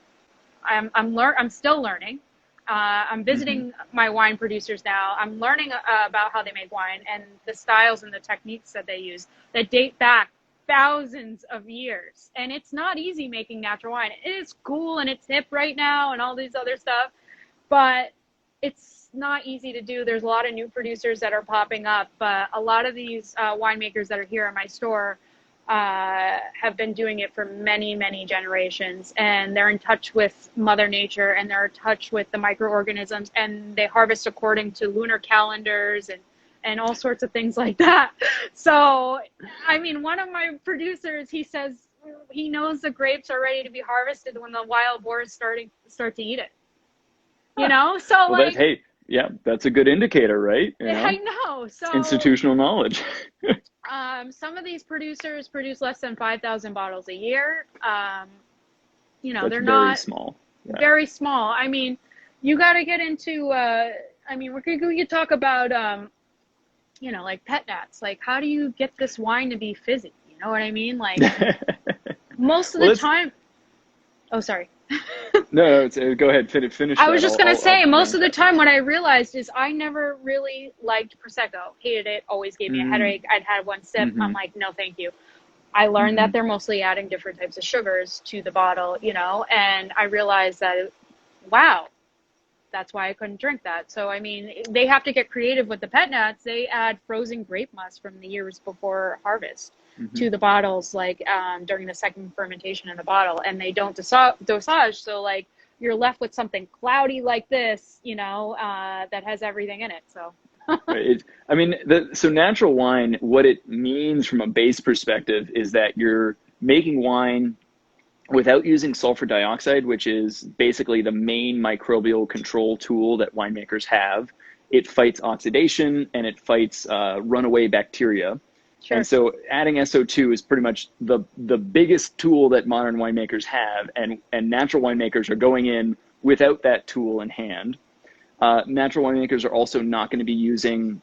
I'm still learning. I'm visiting my wine producers now. I'm learning about how they make wine and the styles and the techniques that they use that date back thousands of years. And it's not easy making natural wine. It is cool and it's hip right now and all these other stuff, but it's not easy to do. There's a lot of new producers that are popping up, but a lot of these winemakers that are here in my store have been doing it for many, many generations, and they're in touch with Mother Nature, and they're in touch with the microorganisms, and they harvest according to lunar calendars and all sorts of things like that. So, I mean, one of my producers, he says he knows the grapes are ready to be harvested when the wild boars start to eat it. So well, like, hey, yeah, that's a good indicator, right? I know. So institutional knowledge. Some of these producers produce less than 5,000 bottles a year. They're very not small. Yeah. Very small. I mean, you got to get into. We could talk about, like pet nats. Like, how do you get this wine to be fizzy? You know what I mean? Like, most of the time. Oh, sorry. No, go ahead. Finish. I was just going to say, most of the time what I realized is I never really liked Prosecco. Hated it. Always gave me a headache. I'd had one sip. I'm like, no, thank you. I learned that they're mostly adding different types of sugars to the bottle, and I realized that, wow, that's why I couldn't drink that. So, I mean, they have to get creative with the pet nats. They add frozen grape must from the years before harvest to the bottles, like during the second fermentation in the bottle, and they don't dosage. So, like, you're left with something cloudy like this, that has everything in it. So, so natural wine, what it means from a base perspective is that you're making wine without using sulfur dioxide, which is basically the main microbial control tool that winemakers have. It fights oxidation and it fights runaway bacteria. Sure. And so adding SO2 is pretty much the biggest tool that modern winemakers have, and natural winemakers are going in without that tool in hand. Natural winemakers are also not going to be using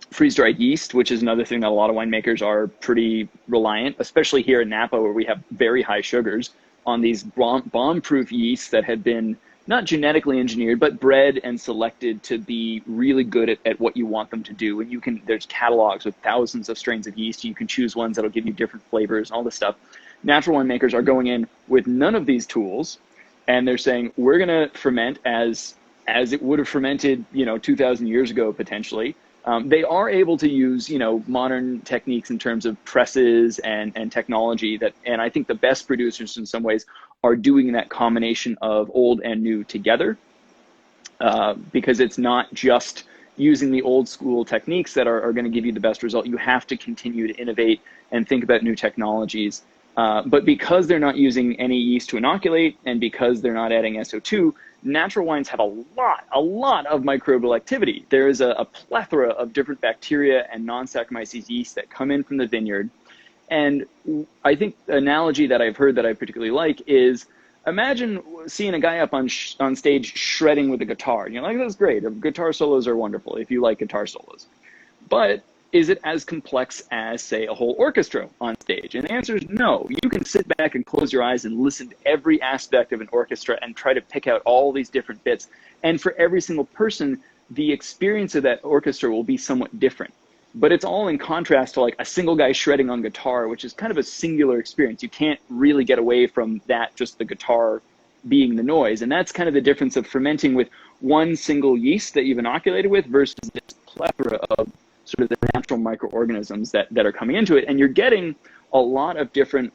freeze-dried yeast, which is another thing that a lot of winemakers are pretty reliant, especially here in Napa, where we have very high sugars, on these bomb-proof yeasts that have been not genetically engineered, but bred and selected to be really good at what you want them to do. And there's catalogs with thousands of strains of yeast. You can choose ones that'll give you different flavors and all this stuff. Natural winemakers are going in with none of these tools, and they're saying, we're going to ferment as it would have fermented, 2,000 years ago, potentially. They are able to use, modern techniques in terms of presses and technology and I think the best producers in some ways are doing that combination of old and new together, because it's not just using the old school techniques that are going to give you the best result. You have to continue to innovate and think about new technologies. But because they're not using any yeast to inoculate, and because they're not adding SO2, natural wines have a lot of microbial activity. There is a plethora of different bacteria and non-Saccharomyces yeast that come in from the vineyard. And I think the analogy that I've heard that I particularly like is, imagine seeing a guy up on stage shredding with a guitar. And you're like, that's great. Guitar solos are wonderful if you like guitar solos. But is it as complex as, say, a whole orchestra on stage? And the answer is no. You can sit back and close your eyes and listen to every aspect of an orchestra and try to pick out all these different bits. And for every single person, the experience of that orchestra will be somewhat different. But it's all in contrast to like a single guy shredding on guitar, which is kind of a singular experience. You can't really get away from that, just the guitar being the noise. And that's kind of the difference of fermenting with one single yeast that you've inoculated with versus this plethora of sort of the natural microorganisms that are coming into it. And you're getting a lot of different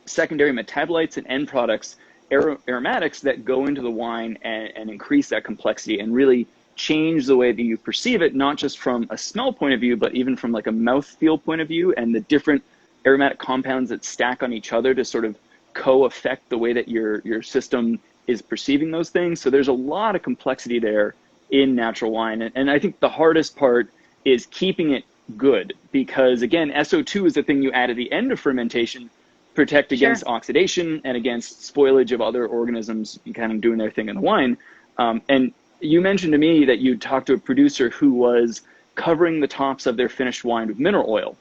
secondary metabolites and end products, aromatics that go into the wine and increase that complexity and really change the way that you perceive it, not just from a smell point of view, but even from like a mouthfeel point of view, and the different aromatic compounds that stack on each other to sort of co-affect the way that your system is perceiving those things. So there's a lot of complexity there in natural wine. And I think the hardest part is keeping it good, because again, SO2 is the thing you add at the end of fermentation, protect against oxidation and against spoilage of other organisms kind of doing their thing in the wine. And you mentioned to me that you talked to a producer who was covering the tops of their finished wine with mineral oil,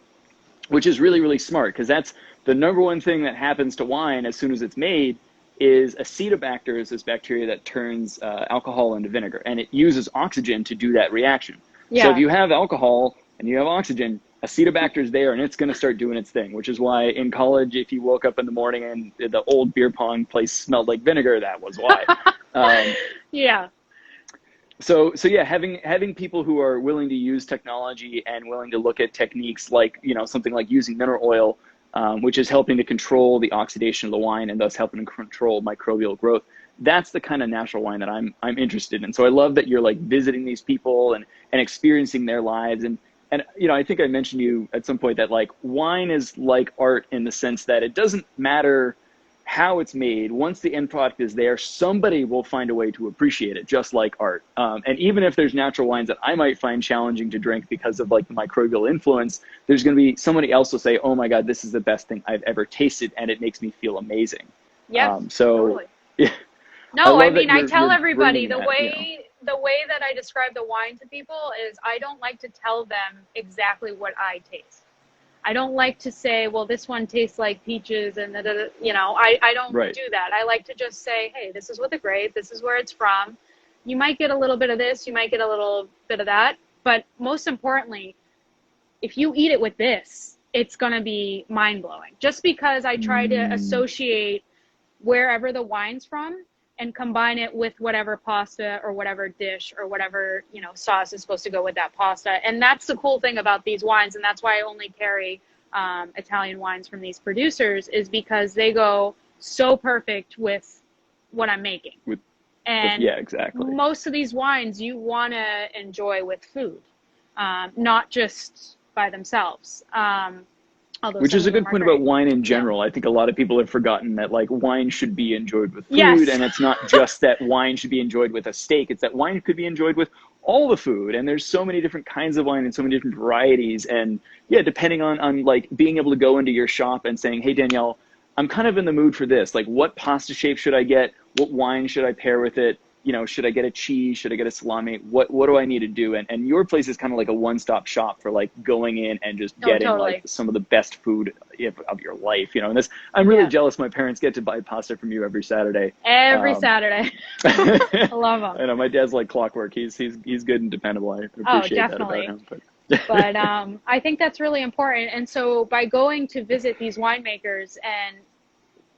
which is really, really smart, because that's the number one thing that happens to wine as soon as it's made is Acetobacter is this bacteria that turns alcohol into vinegar, and it uses oxygen to do that reaction. Yeah. So if you have alcohol and you have oxygen, Acetobacter is there and it's going to start doing its thing, which is why in college, if you woke up in the morning and the old beer pong place smelled like vinegar, that was why. Yeah. So yeah, having people who are willing to use technology and willing to look at techniques like, something like using mineral oil, which is helping to control the oxidation of the wine and thus helping to control microbial growth. That's the kind of natural wine that I'm interested in. So I love that you're like visiting these people and experiencing their lives. And I think I mentioned to you at some point that like wine is like art in the sense that it doesn't matter how it's made. Once the end product is there, somebody will find a way to appreciate it, just like art. And even if there's natural wines that I might find challenging to drink because of like the microbial influence, there's going to be somebody else will say, oh my God, this is the best thing I've ever tasted, and it makes me feel amazing. Yeah. Totally. Yeah. No, I tell everybody the way that I describe the wine to people is I don't like to tell them exactly what I taste. I don't like to say, well, this one tastes like peaches and I don't do that. I like to just say, hey, this is what the grape, this is where it's from. You might get a little bit of this, you might get a little bit of that. But most importantly, if you eat it with this, it's going to be mind blowing. Just because I try to associate wherever the wine's from and combine it with whatever pasta or whatever dish or whatever, sauce is supposed to go with that pasta. And that's the cool thing about these wines. And that's why I only carry Italian wines from these producers, is because they go so perfect with what I'm making. Yeah, exactly. Most of these wines you want to enjoy with food, not just by themselves. Which is a good point about wine in general. I think a lot of people have forgotten that like wine should be enjoyed with food, and it's not just that wine should be enjoyed with a steak. It's that wine could be enjoyed with all the food, and there's so many different kinds of wine and so many different varieties. And yeah, depending on like being able to go into your shop and saying, hey, Danielle, I'm kind of in the mood for this. Like, what pasta shape should I get? What wine should I pair with it? should I get a cheese? Should I get a salami? What do I need to do? And your place is kind of like a one-stop shop for like going in and just getting totally. like some of the best food of your life, and this, I'm really jealous. My parents get to buy pasta from you every Saturday. Every Saturday. I love them. I know my dad's like clockwork. He's good and dependable. I appreciate that about him. But I think that's really important. And so by going to visit these winemakers and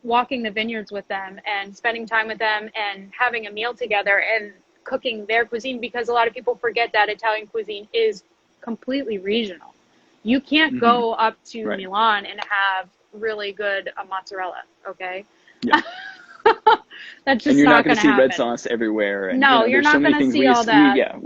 walking the vineyards with them and spending time with them and having a meal together and cooking their cuisine, because a lot of people forget that Italian cuisine is completely regional. You can't go up to Milan and have really good mozzarella, okay? Yeah. That's just and you're not going to see happen. red sauce everywhere. And, no, you're not going to see all that.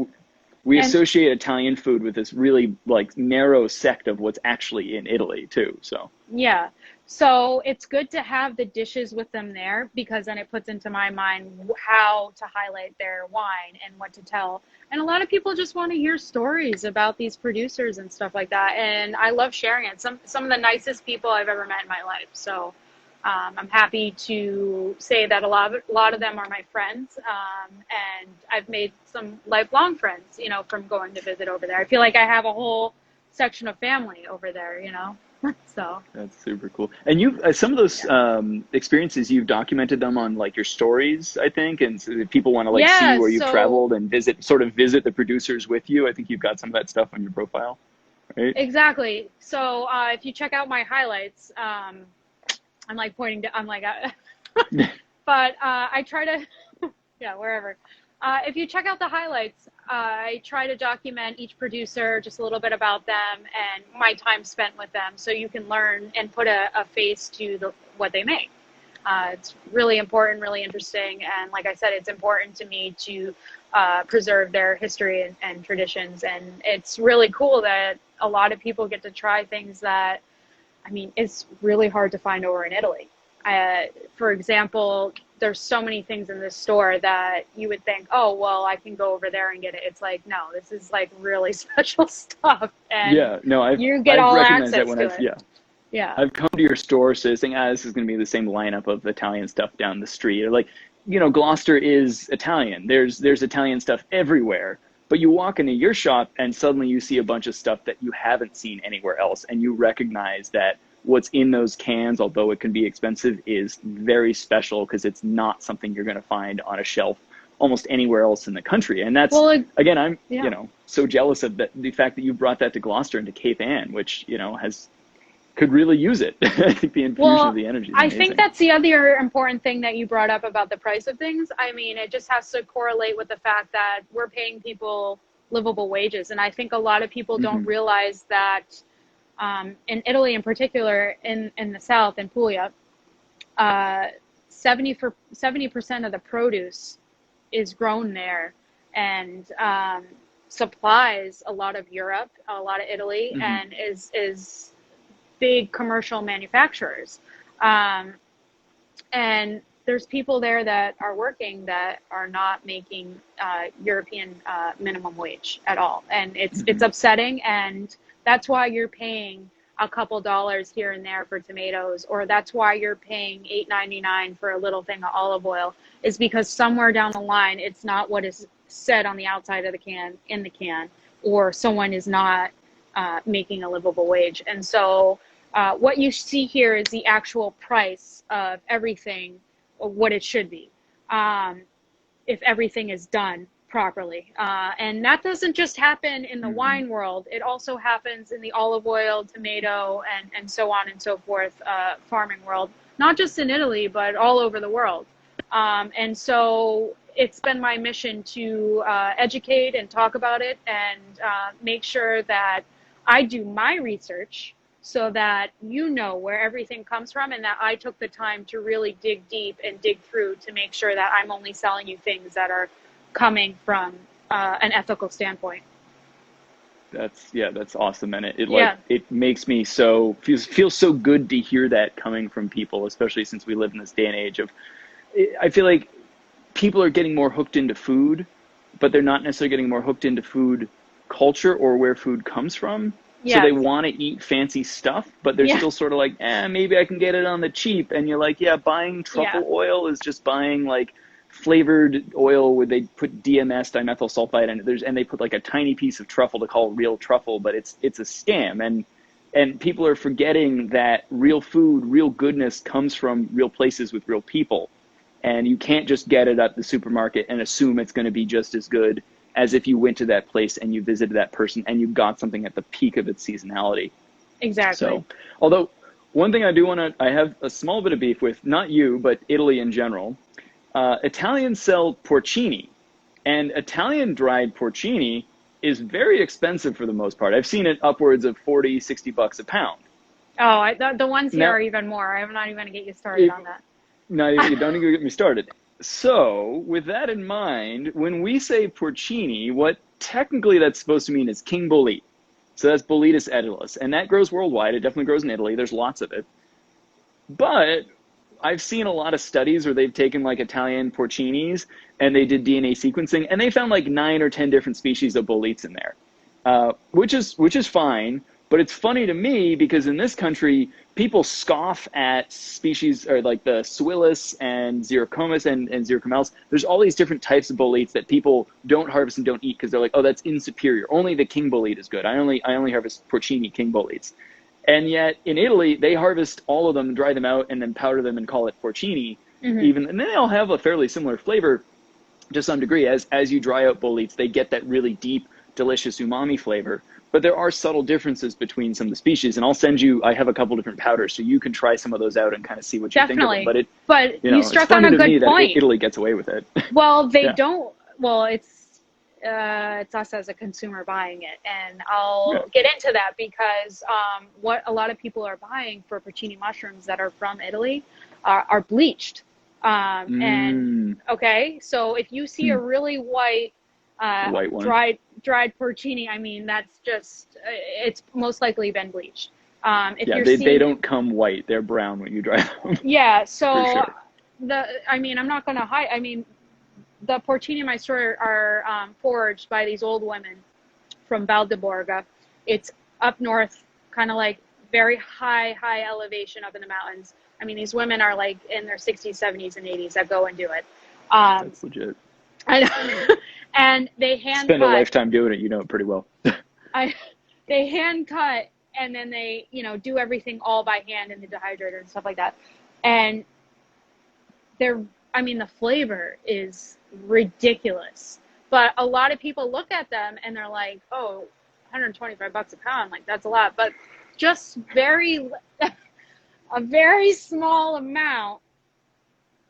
We associate Italian food with this really like narrow sect of what's actually in Italy too. So yeah. So it's good to have the dishes with them there, because then it puts into my mind how to highlight their wine and what to tell. And a lot of people just want to hear stories about these producers and stuff like that. And I love sharing it. Some of the nicest people I've ever met in my life. So I'm happy to say that a lot of them are my friends. And I've made some lifelong friends, from going to visit over there. I feel like I have a whole section of family over there, So that's super cool. And you, some of those experiences, you've documented them on like your stories, I think, and so if people want to see where you've traveled and visit the producers with you. I think you've got some of that stuff on your profile, right? Exactly. So if you check out my highlights, I'm like pointing to, I'm like, but I try to, wherever. If you check out the highlights, I try to document each producer, just a little bit about them and my time spent with them, so you can learn and put a face to what they make. It's really important, really interesting, and like I said, it's important to me to preserve their history and traditions, and it's really cool that a lot of people get to try things that, it's really hard to find over in Italy. For example, there's so many things in this store that you would think, oh, well, I can go over there and get it. It's like, no, this is like really special stuff. And you get all access to it. Yeah. I've come to your store saying, this is going to be the same lineup of Italian stuff down the street. Or like, Gloucester is Italian. There's Italian stuff everywhere. But you walk into your shop and suddenly you see a bunch of stuff that you haven't seen anywhere else. And you recognize that what's in those cans, although it can be expensive, is very special because it's not something you're going to find on a shelf almost anywhere else in the country. And that's, again, I'm, so jealous of the fact that you brought that to Gloucester and to Cape Ann, which, could really use it. I think the infusion of the energy is amazing. I think that's the other important thing that you brought up about the price of things. It just has to correlate with the fact that we're paying people livable wages. And I think a lot of people don't realize that in Italy, in particular, in the South, in Puglia, 70% of the produce is grown there and supplies a lot of Europe, a lot of Italy, and is big commercial manufacturers. And there's people there that are working that are not making European minimum wage at all. And it's upsetting, and that's why you're paying a couple dollars here and there for tomatoes, or that's why you're paying $8.99 for a little thing of olive oil, is because somewhere down the line, it's not what is said on the outside of the can, in the can, or someone is not making a livable wage. And so what you see here is the actual price of everything, what it should be, if everything is done properly. And that doesn't just happen in the wine world. It also happens in the olive oil, tomato, and so on and so forth, farming world, not just in Italy, but all over the world. And so it's been my mission to educate and talk about it and make sure that I do my research so that you know where everything comes from, and that I took the time to really dig deep and dig through to make sure that I'm only selling you things that are coming from an ethical standpoint. That's awesome, and it makes me feels so good to hear that coming from people, especially since we live in this day and age of, I feel like people are getting more hooked into food, but they're not necessarily getting more hooked into food culture or where food comes from. Yes. So they want to eat fancy stuff, but they're still sort of like, maybe I can get it on the cheap. And you're like, buying truffle oil is just buying like flavored oil where they put DMS, dimethyl sulfide, and they put like a tiny piece of truffle to call real truffle, but it's a scam. And people are forgetting that real food, real goodness comes from real places with real people. And you can't just get it at the supermarket and assume it's going to be just as good as if you went to that place and you visited that person and you got something at the peak of its seasonality. Exactly. So, although one thing I have a small bit of beef with, not you, but Italy in general. Italians sell porcini, and Italian dried porcini is very expensive for the most part. I've seen it upwards of $40-$60 a pound. Oh, the ones here are even more. I'm not even going to get you started on that. No, you don't even get me started. So, with that in mind, when we say porcini, what technically that's supposed to mean is king bolete. So that's Boletus edulis, and that grows worldwide. It definitely grows in Italy. There's lots of it. But I've seen a lot of studies where they've taken like Italian porcinis and they did DNA sequencing, and they found like 9 or 10 different species of boletes in there, which is fine. But it's funny to me because in this country, people scoff at species or like the Suillus and Xerocomus and Xerocomels. There's all these different types of boletes that people don't harvest and don't eat because they're like, oh, that's insuperior. Only the king bolete is good. I only harvest porcini king boletes. And yet in Italy, they harvest all of them, dry them out, and then powder them and call it porcini. And then they all have a fairly similar flavor to some degree. As you dry out boletes, they get that really deep, delicious umami flavor. But there are subtle differences between some of the species, and I'll send you. I have a couple different powders, so you can try some of those out and kind of see what you think of them. But you struck on a good point. Italy gets away with it. Well, they don't. Well, it's us as a consumer buying it, and I'll get into that because what a lot of people are buying for porcini mushrooms that are from Italy are bleached. And so if you see a really white one. dried porcini, I mean, that's just, it's most likely been bleached. They don't come white. They're brown when you dry them. Yeah, so sure. I'm not going to hide. I mean, the porcini in my store are foraged by these old women from Valdeborga. It's up north, kind of like very high elevation up in the mountains. I mean, these women are like in their 60s, 70s, and 80s that go and do it. That's legit. I know. And they spend a lifetime doing it. You know it pretty well. They hand cut, and then they, do everything all by hand in the dehydrator and stuff like that. And the flavor is ridiculous. But a lot of people look at them and they're like, oh, $125 a pound. Like, that's a lot. But just a very small amount.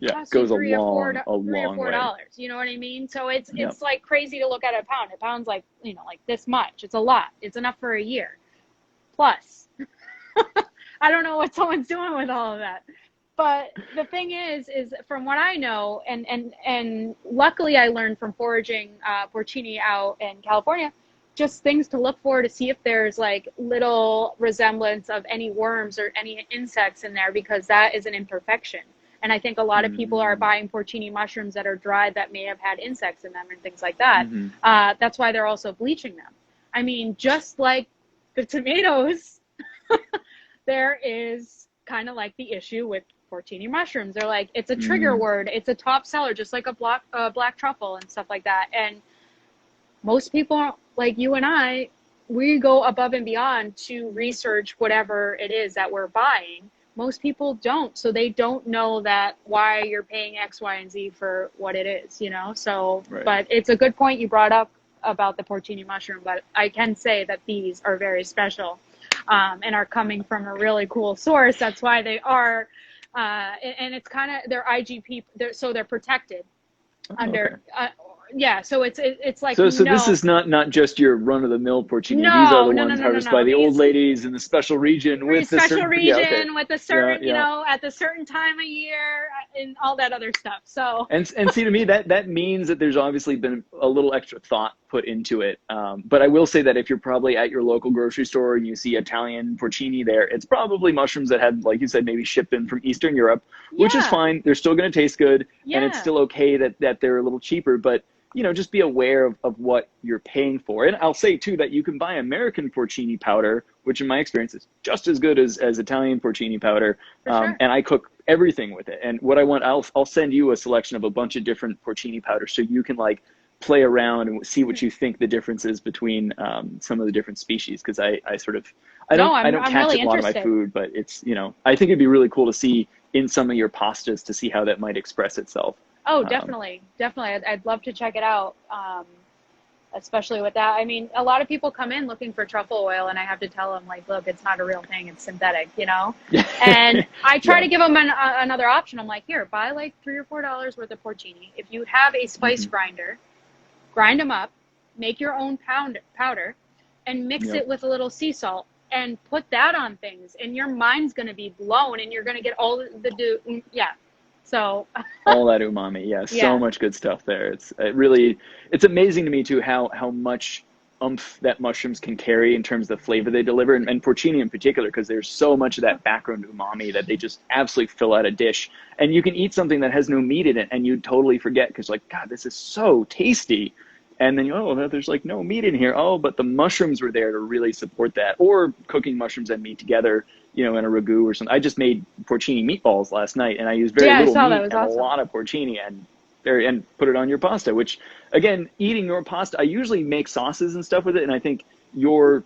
Yeah, it goes $3 or $4 $4. You know what I mean? So it's like crazy to look at a pound. A pound's like, like this much. It's a lot. It's enough for a year. Plus, I don't know what someone's doing with all of that. But the thing is from what I know, and luckily I learned from foraging porcini out in California, just things to look for to see if there's like little resemblance of any worms or any insects in there, because that is an imperfection. And I think a lot of people are buying porcini mushrooms that are dried that may have had insects in them and things like that. That's why they're also bleaching them. I mean, just like the tomatoes, there is kind of like the issue with porcini mushrooms. They're like, it's a trigger word. It's a top seller, just like a black truffle and stuff like that. And most people like you and I, we go above and beyond to research whatever it is that we're buying. Most people don't, so they don't know that why you're paying X, Y, and Z for what it is, So, right. But it's a good point you brought up about the porcini mushroom. But I can say that these are very special, and are coming from a really cool source. That's why they are, and it's kind of they're IGP, so they're protected under. So it's like so this is not just your run of the mill porcini. These are the ones harvested by the old ladies in the special region with the certain region with a certain at the certain time of year and all that other stuff. So and see, to me that means that there's obviously been a little extra thought put into it. But I will say that if you're probably at your local grocery store and you see Italian porcini there, it's probably mushrooms that had, like you said, maybe shipped in from Eastern Europe, which is fine. They're still going to taste good, and it's still okay that they're a little cheaper, but just be aware of what you're paying for. And I'll say, too, that you can buy American porcini powder, which in my experience is just as good as Italian porcini powder. Sure. And I cook everything with it. And what I want, I'll send you a selection of a bunch of different porcini powders so you can like play around and see what you think the difference is between some of the different species. Because I don't catch really it in a lot of my food, but it's, you know, I think it'd be really cool to see in some of your pastas to see how that might express itself. Oh, definitely. I'd love to check it out. Especially with that. I mean, a lot of people come in looking for truffle oil, and I have to tell them, like, look, it's not a real thing. It's synthetic, you know? And I try to give them another option. I'm like, here, buy like $3 or $4 worth of porcini. If you have a spice grinder, grind them up, make your own powder, and mix it with a little sea salt, and put that on things. And your mind's going to be blown, and you're going to get all the So all that umami, so much good stuff there. It's amazing to me too how much oomph that mushrooms can carry in terms of the flavor they deliver, and porcini in particular, because there's so much of that background umami that they just absolutely fill out a dish. And you can eat something that has no meat in it, and you totally forget because like, God, this is so tasty. And then there's like no meat in here. Oh, but the mushrooms were there to really support that. Or cooking mushrooms and meat together, you know, in a ragu or something. I just made porcini meatballs last night, and I used very little meat and a lot of porcini, and put it on your pasta. Which, again, eating your pasta, I usually make sauces and stuff with it, and I think your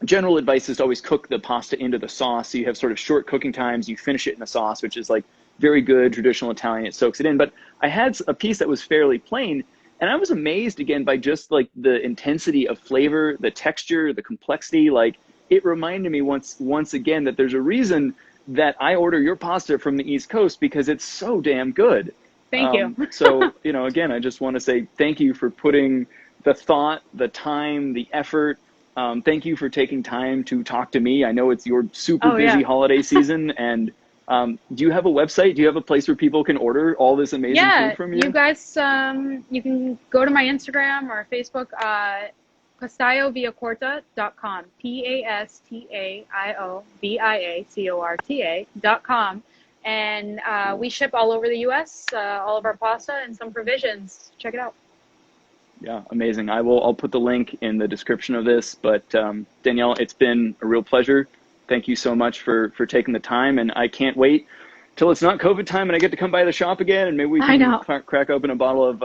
general advice is to always cook the pasta into the sauce, so you have sort of short cooking times. You finish it in the sauce, which is like very good traditional Italian. It soaks it in. But I had a piece that was fairly plain. And I was amazed again by just like the intensity of flavor, the texture, the complexity. Like it reminded me once again that there's a reason that I order your pasta from the East Coast, because it's so damn good. Thank you. So, you know, again, I just want to say thank you for putting the thought, the time, the effort. Thank you for taking time to talk to me. I know it's your super busy holiday season, and do you have a website? Do you have a place where people can order all this amazing food from you? You guys, you can go to my Instagram or Facebook, pastaioviacorta.com, pastaioviacorta.com. And we ship all over the U.S., all of our pasta and some provisions. Check it out. Yeah, amazing. I'll put the link in the description of this. But Danielle, it's been a real pleasure. Thank you so much for taking the time, and I can't wait till it's not COVID time and I get to come by the shop again, and maybe we can crack open a bottle of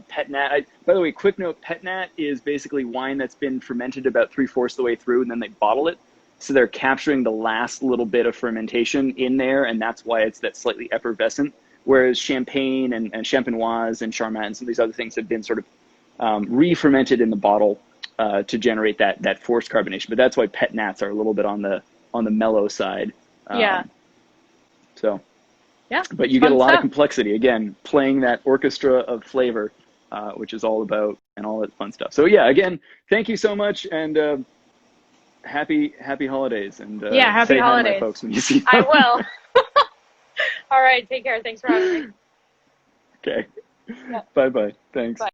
Pet Nat. By the way, quick note, Pet Nat is basically wine that's been fermented about 3/4 the way through, and then they bottle it. So they're capturing the last little bit of fermentation in there, and that's why it's that slightly effervescent. Whereas champagne and champenoise and Charmat and some of these other things have been sort of re-fermented in the bottle to generate that forced carbonation. But that's why Pet Nats are a little bit on the mellow side. But you get a lot of complexity, again, playing that orchestra of flavor, which is all about, and all that fun stuff. So yeah, again, thank you so much, and happy holidays, and happy say holidays, hi to my folks when you see them. I will. All right, take care. Thanks for having me. Okay. Bye. Thanks. Bye.